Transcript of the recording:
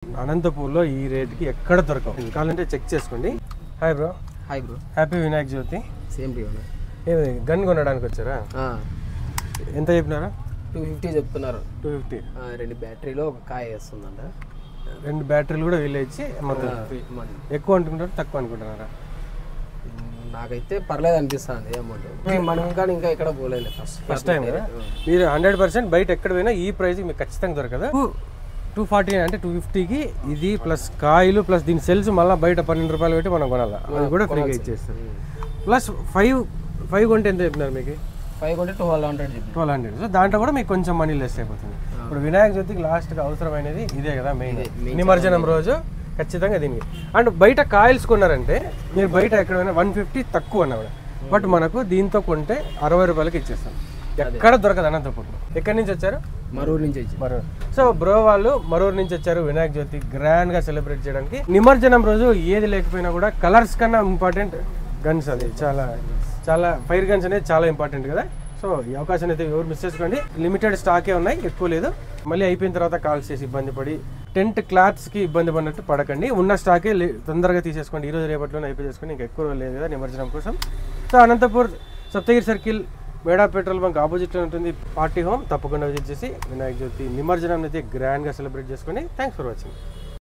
అనంతపూర్లో ఈ రేట్కి ఎక్కడ దొరకవు. కావాలంటే చెక్ చేసుకోండి. Hi bro. Hi bro. Happy Vinayaka Chavithi. Same to you. ఏది గన్ కొనడానికి వచ్చారా? ఎంత చెప్పినారా? 250 చెప్తున్నారు. 250. 2 బ్యాటరీలో ఒక కాయ వేస్తుందంట. 2 బ్యాటరీలు కూడా వీళ్ళు ఇచ్చి మొత్తం ఎక్కువ అనుకుంటారు తక్కువ అనుకుంటున్నారా? నాకైతే పర్లేదు అనిపిస్తుంది అమౌంట్. మనం ఇంకా ఎక్కడ పోలేదు. ఫస్ట్ టైం కదా మీరు. 100% బయట ఎక్కడ పోయినా ఈ ప్రైస్ మీకు ఖచ్చితంగా దొరకదు. 240 అంటే 250కి ఇది ప్లస్ కాయలు ప్లస్ దీని సెల్స్ మళ్ళీ బయట 12 రూపాయలు పెట్టి మనం కొనాలి. అది కూడా ఫ్రీగా ఇచ్చేస్తారు. ప్లస్ 5 కొంటే ఎంత చెప్పినారు మీకు? 5 కొంటే 1200. సో దాంట్లో కూడా మీకు కొంచెం మనీ లెస్ అయిపోతుంది. ఇప్పుడు వినాయక చవితికి లాస్ట్గా అవసరమైనది ఇదే కదా మెయిన్. నిమజ్జనం రోజు ఖచ్చితంగా దీనికి. అండ్ బయట కాయల్స్ కొన్నారంటే మీరు బయట ఎక్కడైనా 150 తక్కువ అన్నమాట. బట్ మనకు దీంతో కొంటే 60 రూపాయలకి ఇచ్చేస్తాం. ఎక్కడ దొరకదు అనంతపూర్లో. ఎక్కడి నుంచి వచ్చారు? మరూరు నుంచి. సో బ్రో వాళ్ళు మరూరు నుంచి వచ్చారు వినాయక చవితి గ్రాండ్ గా సెలబ్రేట్ చేయడానికి. నిమజ్జనం రోజు ఏది లేకపోయినా కూడా కలర్స్ కన్నా ఇంపార్టెంట్ గన్స్. అది చాలా ఫైర్ గన్స్ అనేది చాలా ఇంపార్టెంట్ కదా. సో ఈ అవకాశాన్ని అయితే ఎవరు మిస్ చేసుకోండి. లిమిటెడ్ స్టాకే ఉన్నాయి, ఎక్కువ లేదు. మళ్ళీ అయిపోయిన తర్వాత కాల్ చేసి ఇబ్బంది పడి టెంట్ క్లాత్స్కి ఇబ్బంది పడినట్టు పడకండి. ఉన్న స్టాకే తొందరగా తీసేసుకోండి. ఈరోజు రేపట్లోనే అయిపోయి చేసుకొని ఇంకా ఎక్కువ లేదు కదా నిమజ్జనం కోసం. సో అనంతపూర్ సప్తగిరి సర్కిల్ మేడా పెట్రోల్ బంక్ ఆపోజిట్లో ఉంటుంది పార్టీ హోమ్. తప్పకుండా విజిట్ చేసి వినాయక చవితి నిమజ్జనం అయితే గ్రాండ్గా సెలబ్రేట్ చేసుకొని. Thanks for watching.